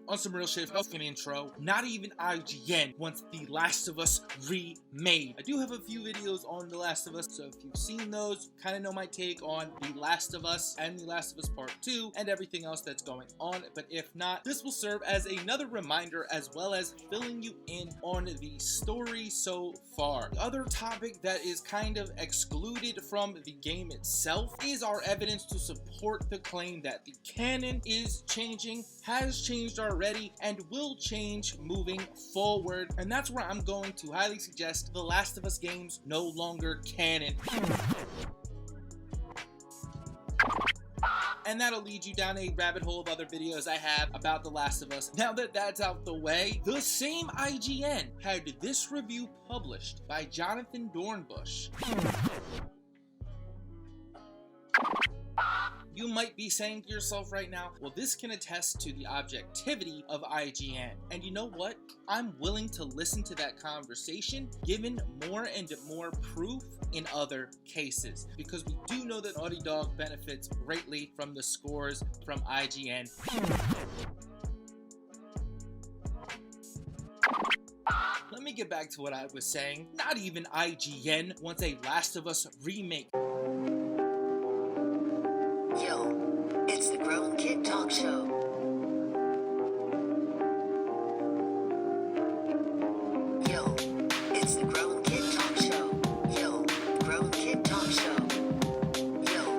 On some real shit, fucking intro, not even IGN wants The Last of Us remade. I do have a few videos on The Last of Us, so if you've seen those, you kind of know my take on The Last of Us and The Last of Us Part 2 and everything else that's going on. But if not, this will serve as another reminder as well as filling you in on the story so far. The other topic that is kind of excluded from the game itself is our evidence to support the claim that the canon is changing, has changed already, and will change moving forward. And that's where I'm going to highly suggest The Last of Us games no longer canon. And that'll lead you down a rabbit hole of other videos I have about The Last of Us. Now that that's out the way, the same IGN had this review published by Jonathan Dornbush. You might be saying to yourself right now, well, this can attest to the objectivity of IGN. And you know what? I'm willing to listen to that conversation, given more and more proof in other cases, because we do know that Naughty Dog benefits greatly from the scores from IGN. Let me get back to what I was saying. Not even IGN wants a Last of Us remake. Yo, it's the Grown Kid Talk Show. Yo, it's the Grown Kid Talk Show. Yo, Grown Kid Talk Show. Yo,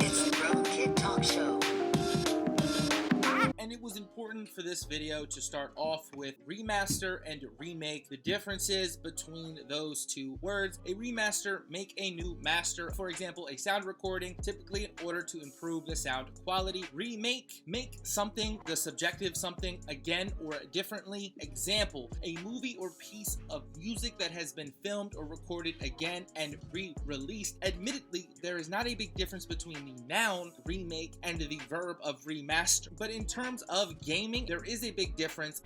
it's the Grown Kid Talk Show. And it was important for this video to start off with remaster and remake, the differences between those two words. A remaster, make a new master. For example, a sound recording, typically in order to improve the sound quality. Remake, make something, the subjective something, again or differently. Example, a movie or piece of music that has been filmed or recorded again and re-released. Admittedly, there is not a big difference between the noun remake and the verb of remaster. But in terms of gaming, there is a big difference.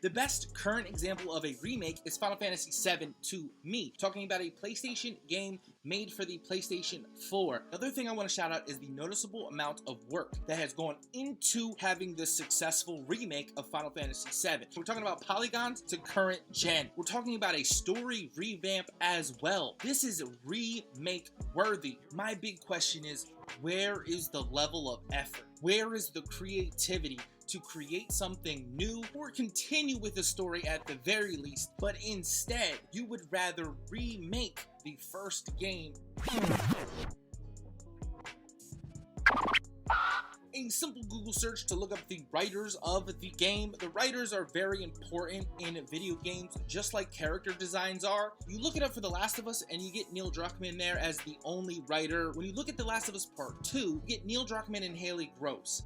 The best current example of a remake is Final Fantasy VII to me, talking about a PlayStation game made for the PlayStation 4. Another thing I want to shout out is the noticeable amount of work that has gone into having this successful remake of Final Fantasy VII. We're talking about polygons to current gen. We're talking about a story revamp as well. This is remake worthy. My big question is, where is the level of effort? Where is the creativity to create something new or continue with the story at the very least, but instead you would rather remake the first game? A simple Google search to look up the writers of the game. The writers are very important in video games, just like character designs are. You look it up for The Last of Us and you get Neil Druckmann there as the only writer. When you look at The Last of Us Part 2, you get Neil Druckmann and Haley Gross.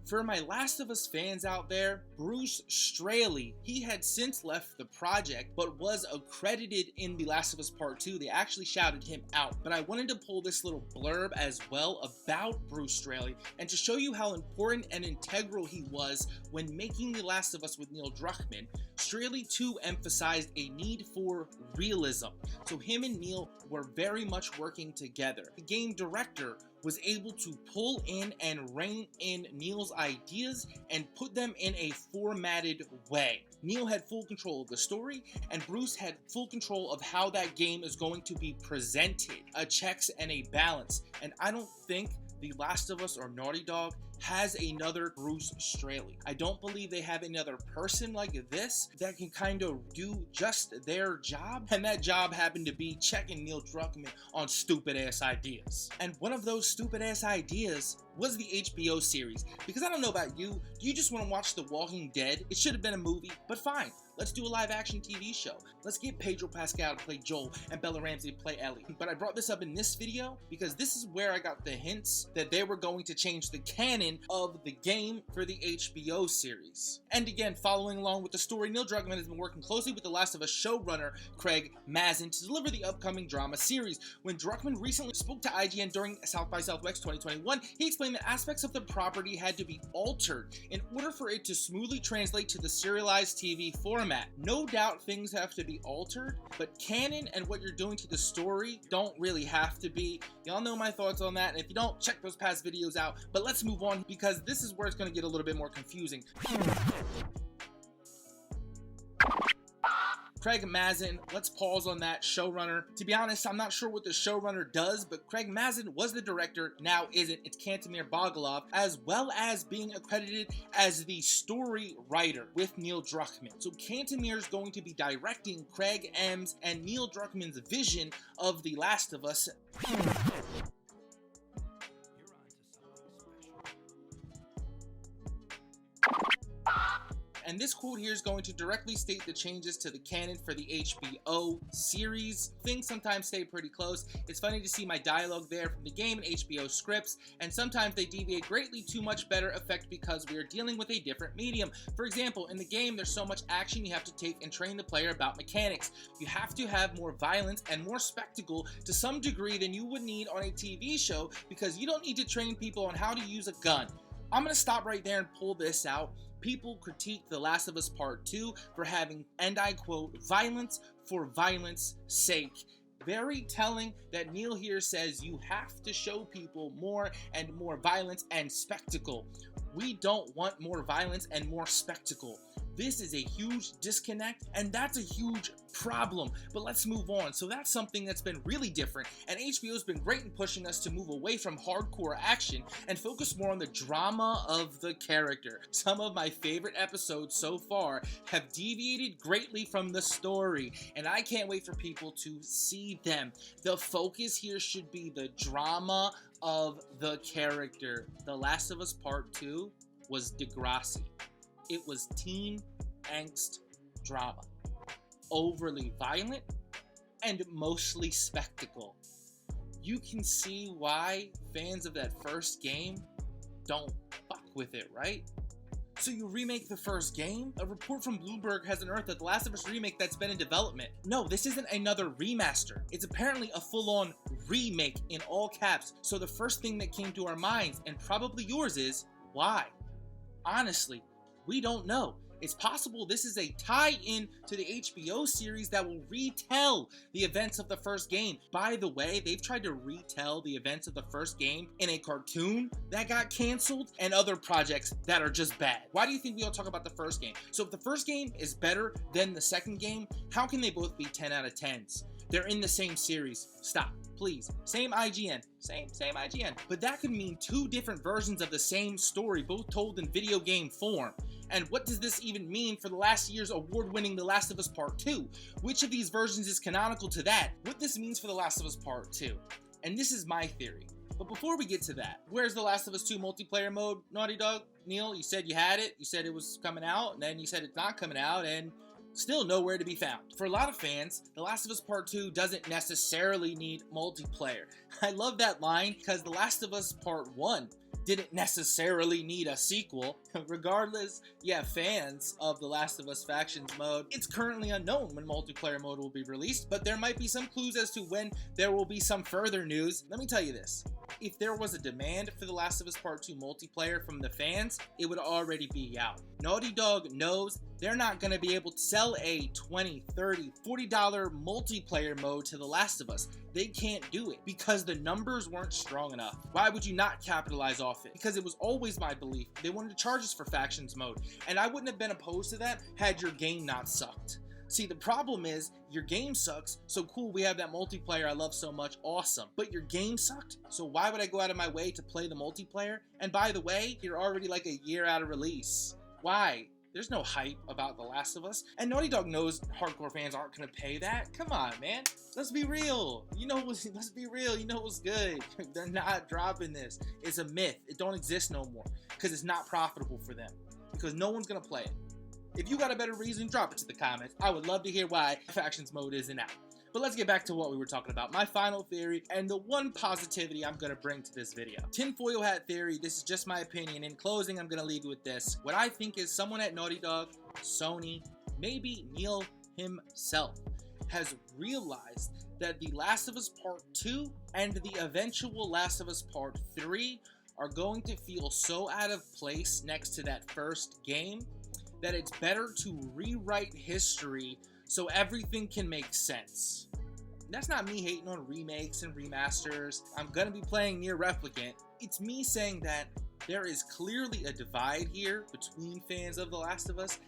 For my Last of Us fans out there, Bruce Straley, he had since left the project, but was accredited in The Last of Us Part 2. They actually shouted him out. But I wanted to pull this little blurb as well about Bruce Straley and to show you how important and integral he was when making The Last of Us with Neil Druckmann. Straley too emphasized a need for realism. So him and Neil were very much working together. The game director was able to pull in and rein in Neil's ideas and put them in a formatted way. Neil had full control of the story, and Bruce had full control of how that game is going to be presented, a checks and a balance. And I don't think The Last of Us or Naughty Dog has another Bruce Straley. I don't believe they have another person like this that can kind of do just their job, and that job happened to be checking Neil Druckmann on stupid ass ideas. And one of those stupid ass ideas was the HBO series, because I don't know about you, do you just want to watch The Walking Dead? It should have been a movie, but fine. Let's do a live action TV show. Let's get Pedro Pascal to play Joel and Bella Ramsey to play Ellie. But I brought this up in this video because this is where I got the hints that they were going to change the canon of the game for the HBO series. And again, following along with the story, Neil Druckmann has been working closely with The Last of Us showrunner Craig Mazin to deliver the upcoming drama series. When Druckmann recently spoke to IGN during South by Southwest 2021, he explained that aspects of the property had to be altered in order for it to smoothly translate to the serialized TV format. format. No doubt things have to be altered, but canon and what you're doing to the story don't really have to be. Y'all know my thoughts on that, and if you don't, check those past videos out. But let's move on, because this is where it's going to get a little bit more confusing. Craig Mazin, let's pause on that, showrunner. To be honest, I'm not sure what the showrunner does, but Craig Mazin was the director, now isn't. It's Cantemir Bogolov, as well as being accredited as the story writer with Neil Druckmann. So Cantemir is going to be directing Craig M's and Neil Druckmann's vision of The Last of Us. And this quote here is going to directly state the changes to the canon for the HBO series. Things sometimes stay pretty close. It's funny to see my dialogue there from the game and HBO scripts, and sometimes they deviate greatly to much better effect because we are dealing with a different medium. For example, in the game, there's so much action you have to take and train the player about mechanics. You have to have more violence and more spectacle to some degree than you would need on a TV show, because you don't need to train people on how to use a gun. I'm going to stop right there and pull this out. People critique The Last of Us Part 2 for having, and I quote, violence for violence sake. Very telling that Neil here says you have to show people more and more violence and spectacle. We don't want more violence and more spectacle. This is a huge disconnect, and that's a huge problem. But let's move on. So that's something that's been really different, and HBO's been great in pushing us to move away from hardcore action and focus more on the drama of the character. Some of my favorite episodes so far have deviated greatly from the story, and I can't wait for people to see them. The focus here should be the drama of the character. The Last of Us Part 2 was Degrassi. It was teen angst drama. Overly violent and mostly spectacle. You can see why fans of that first game don't fuck with it, right? So you remake the first game? A report from Bloomberg has unearthed that The Last of Us remake that's been in development. No, this isn't another remaster. It's apparently a full-on remake in all caps. So the first thing that came to our minds, and probably yours, is why? Honestly, we don't know. It's possible this is a tie-in to the HBO series that will retell the events of the first game. By the way, they've tried to retell the events of the first game in a cartoon that got canceled and other projects that are just bad. Why do you think we all talk about the first game? So if the first game is better than the second game, how can they both be 10 out of 10s? They're in the same series. Stop, please. Same IGN. Same IGN. But that could mean two different versions of the same story, both told in video game form. And what does this even mean for the last year's award-winning The Last of Us Part 2? Which of these versions is canonical to that? What this means for The Last of Us Part 2? And this is my theory. But before we get to that, where's The Last of Us 2 multiplayer mode, Naughty Dog? Neil, you said you had it, you said it was coming out, and then you said it's not coming out, and still nowhere to be found. For a lot of fans, The Last of Us Part 2 doesn't necessarily need multiplayer. I love that line because The Last of Us Part 1 didn't necessarily need a sequel. Regardless, yeah, fans of The Last of Us Factions mode, it's currently unknown when multiplayer mode will be released, but there might be some clues as to when there will be some further news. Let me tell you this. If there was a demand for The Last of Us Part 2 multiplayer from the fans, it would already be out. Naughty Dog knows they're not going to be able to sell a $20, $30, $40 multiplayer mode to The Last of Us. They can't do it because the numbers weren't strong enough. Why would you not capitalize off it? Because it was always my belief they wanted to charge us for Factions mode, and I wouldn't have been opposed to that had your game not sucked. See, the problem is, your game sucks, so cool, we have that multiplayer I love so much, awesome. But your game sucked, so why would I go out of my way to play the multiplayer? And by the way, you're already like a year out of release. Why? There's no hype about The Last of Us. And Naughty Dog knows hardcore fans aren't gonna pay that. Come on, man. Let's be real. Let's be real. You know what's good. They're not dropping this. It's a myth. It don't exist no more because it's not profitable for them because no one's gonna play it. If you got a better reason, drop it to the comments. I would love to hear why Factions mode isn't out. But let's get back to what we were talking about. My final theory and the one positivity I'm going to bring to this video. Tinfoil hat theory, this is just my opinion. In closing, I'm going to leave you with this. What I think is someone at Naughty Dog, Sony, maybe Neil himself, has realized that The Last of Us Part 2 and the eventual Last of Us Part 3 are going to feel so out of place next to that first game that it's better to rewrite history so everything can make sense. That's not me hating on remakes and remasters. I'm gonna be playing Nier Replicant. It's me saying that there is clearly a divide here between fans of The Last of Us.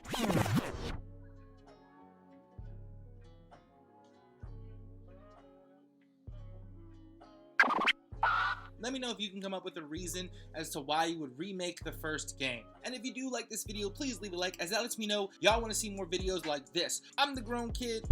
Let me know if you can come up with a reason as to why you would remake the first game. And if you do like this video, please leave a like, as that lets me know y'all want to see more videos like this. I'm the Grown Kid.